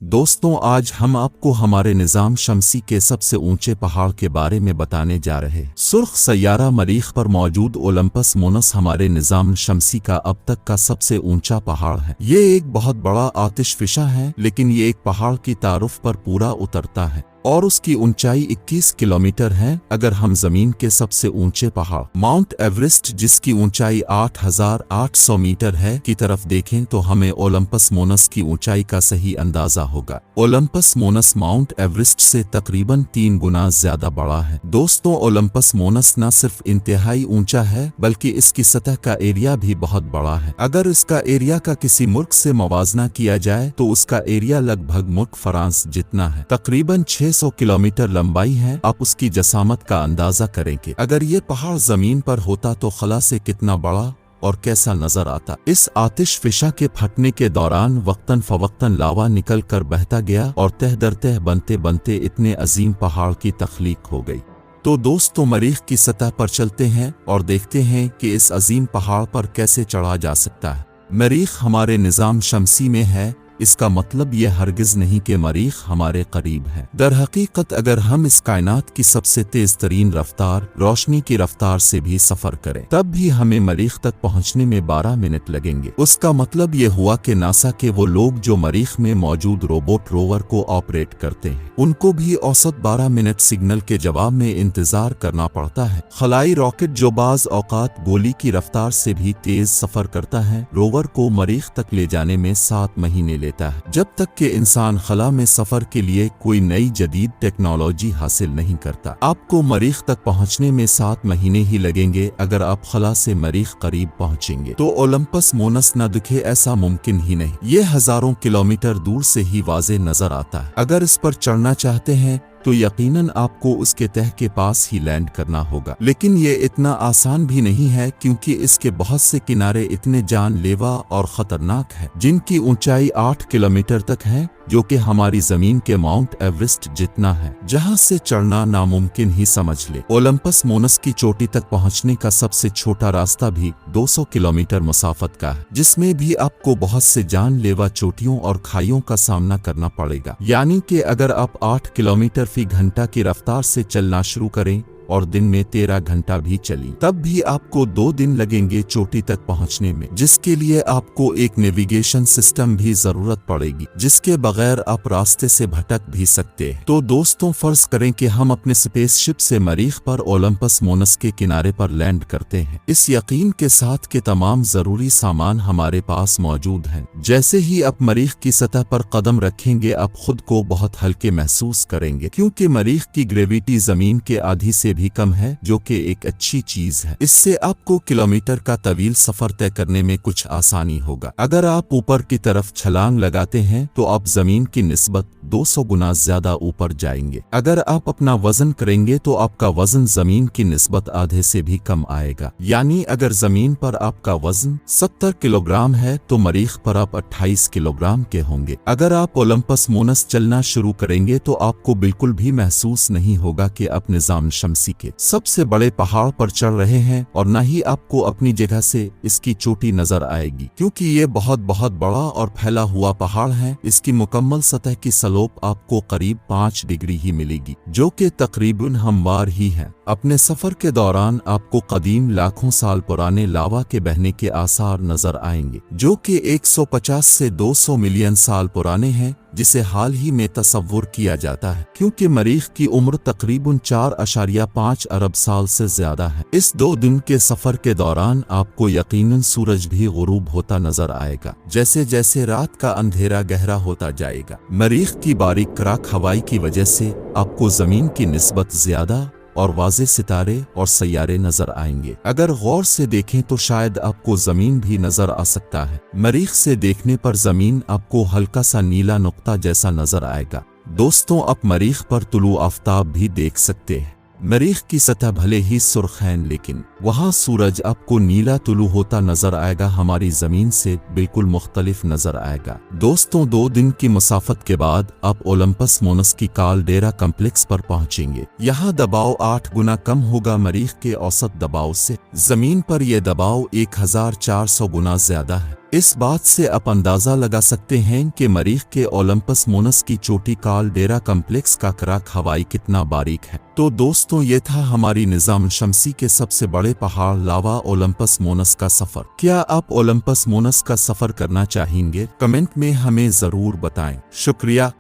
दोस्तों, आज हम आपको हमारे निज़ाम शमसी के सबसे ऊंचे पहाड़ के बारे में बताने जा रहे हैं। सुर्ख सैयारा मरीख पर मौजूद ओलंपस मोनस हमारे निज़ाम शमसी का अब तक का सबसे ऊंचा पहाड़ है। ये एक बहुत बड़ा आतिशफिशा है, लेकिन ये एक पहाड़ की तारुफ पर पूरा उतरता है और उसकी ऊंचाई 21 किलोमीटर है। अगर हम जमीन के सबसे ऊंचे पहाड़ माउंट एवरेस्ट, जिसकी ऊंचाई 8,800 मीटर है, की तरफ देखें तो हमें ओलंपस मोनस की ऊंचाई का सही अंदाजा होगा। ओलंपस मोनस माउंट एवरेस्ट से तकरीबन 3 गुना ज्यादा बड़ा है। दोस्तों, ओलंपस मोनस न सिर्फ इंतहाई ऊंचा है, बल्कि इसकी सतह का एरिया भी बहुत बड़ा है। अगर इसका एरिया का किसी मुल्क से मुवाजना किया जाए तो उसका एरिया लगभग मुल्क फ्रांस जितना है। तकरीबन 600 किलोमीटर लंबाई है। आप उसकी जसामत का अंदाजा करेंगे। अगर ये पहाड़ जमीन पर होता तो खला से कितना बड़ा और कैसा नजर आता। इस आतिशफिशा के फटने के दौरान वक्तन फवक्तन लावा निकल कर बहता गया और तह दर तह बनते बनते इतने अजीम पहाड़ की तख्लीक हो गई। तो दोस्तों, मरीख की सतह पर चलते हैं और देखते हैं कि इस अजीम पहाड़ पर कैसे चढ़ा जा सकता है। मरीख हमारे निज़ाम शमसी में है, इसका मतलब ये हरगिज नहीं कि मरीख हमारे करीब है। दर हकीकत अगर हम इस कायनात की सबसे तेज तरीन रफ्तार रोशनी की रफ्तार से भी सफर करें, तब भी हमें मरीख तक पहुंचने में 12 मिनट लगेंगे। उसका मतलब ये हुआ कि नासा के वो लोग जो मरीख में मौजूद रोबोट रोवर को ऑपरेट करते हैं, उनको भी औसत 12 मिनट सिग्नल के जवाब में इंतजार करना पड़ता है। खलाई रॉकेट जो बाज औकात गोली की रफ्तार से भी तेज सफर करता है, रोवर को मरीख तक ले जाने में 7 महीने लेता है, जब तक कि इंसान खला में सफर के लिए कोई नई जदीद टेक्नोलॉजी हासिल नहीं करता। आपको मरीख तक पहुंचने में 7 महीने ही लगेंगे। अगर आप खला से मरीख करीब पहुंचेंगे तो ओलंपस मोनस न दिखे, ऐसा मुमकिन ही नहीं। ये हजारों किलोमीटर दूर से ही वाज़े नजर आता है। अगर इस पर चढ़ना चाहते हैं तो यकीनन आपको उसके तह के पास ही लैंड करना होगा, लेकिन ये इतना आसान भी नहीं है, क्योंकि इसके बहुत से किनारे इतने जानलेवा और खतरनाक हैं, जिनकी ऊंचाई 8 किलोमीटर तक है, जो कि हमारी जमीन के माउंट एवरेस्ट जितना है, जहां से चढ़ना नामुमकिन ही समझ ले। ओलंपस मोनस की चोटी तक पहुंचने का सबसे छोटा रास्ता भी 200 किलोमीटर मुसाफत का है, जिसमें भी आपको बहुत से जानलेवा चोटियों और खाइयों का सामना करना पड़ेगा। यानी कि अगर आप 8 किलोमीटर फी घंटा की रफ्तार से चलना शुरू करें और दिन में 13 घंटा भी चली, तब भी आपको 2 दिन लगेंगे चोटी तक पहुंचने में, जिसके लिए आपको एक नेविगेशन सिस्टम भी जरूरत पड़ेगी, जिसके बगैर आप रास्ते से भटक भी सकते हैं। तो दोस्तों, फर्ज करें कि हम अपने स्पेसशिप से मरीख पर ओलंपस मोनस के किनारे पर लैंड करते हैं, इस यकीन के साथ कि तमाम जरूरी सामान हमारे पास मौजूद हैं। जैसे ही आप मरीख की सतह पर कदम रखेंगे, आप खुद को बहुत हल्के महसूस करेंगे, क्योंकि मरीख की ग्रेविटी जमीन के आधी से भी कम है, जो कि एक अच्छी चीज है। इससे आपको किलोमीटर का तवील सफर तय करने में कुछ आसानी होगा। अगर आप ऊपर की तरफ छलांग लगाते हैं तो आप जमीन की निस्बत 200 गुना ज्यादा ऊपर जाएंगे। अगर आप अपना वजन करेंगे तो आपका वजन जमीन की निस्बत आधे से भी कम आएगा। यानी अगर जमीन पर आपका वजन 70 किलोग्राम है तो मरीख पर आप 28 किलोग्राम के होंगे। अगर आप ओलंपस मोनस चलना शुरू करेंगे तो आपको बिल्कुल भी महसूस नहीं होगा कि आप निज़ाम शमसी के सबसे बड़े पहाड़ पर चढ़ रहे हैं, और न ही आपको अपनी जगह से इसकी चोटी नजर आएगी, क्योंकि ये बहुत बड़ा और फैला हुआ पहाड़ है। इसकी मुकम्मल सतह की स्लोप आपको करीब 5 डिग्री ही मिलेगी, जो कि तकरीबन हमवार ही है। अपने सफर के दौरान आपको कदीम लाखों साल पुराने लावा के बहने के आसार नजर आएंगे, जो कि 150 से 200 मिलियन साल पुराने हैं, जिसे हाल ही में तस्वुर किया जाता है, क्योंकि मरीख की उम्र तकरीबन 4.5 अरब साल से ज्यादा है। इस 2 दिन के सफर के दौरान आपको यकीनन सूरज भी गुरूब होता नजर आएगा, जैसे जैसे रात का अंधेरा गहरा होता जाएगा। मरीख की बारीक कराक हवाई की वजह से आपको जमीन की निस्बत ज्यादा और वाज़े सितारे और सैयारे नजर आएंगे। अगर गौर से देखें तो शायद आपको जमीन भी नजर आ सकता है। मरीख से देखने पर जमीन आपको हल्का सा नीला नुक्ता जैसा नजर आएगा। दोस्तों, आप मरीख पर तुलू आफ्ताब भी देख सकते हैं। मरीख की सतह भले ही सुर्ख है, लेकिन वहाँ सूरज आपको नीला तुलू होता नजर आएगा, हमारी जमीन से बिल्कुल मुख्तलिफ नजर आएगा। दोस्तों, 2 दिन की मुसाफत के बाद आप ओलंपस मोनस की कालडेरा कम्प्लेक्स पर पहुंचेंगे। यहाँ दबाव 8 गुना कम होगा मरीख के औसत दबाव से। जमीन पर यह दबाव 1400 गुना ज्यादा है। इस बात से आप अंदाजा लगा सकते हैं कि मरीख के ओलंपस मोनस की चोटी कालडेरा कम्प्लेक्स का क्राक हवाई कितना बारीक है। तो दोस्तों, ये था हमारी निज़ाम शमसी के सबसे बड़े पहाड़ लावा ओलंपस मोनस का सफर। क्या आप ओलंपस मोनस का सफर करना चाहेंगे? कमेंट में हमें जरूर बताएं। शुक्रिया।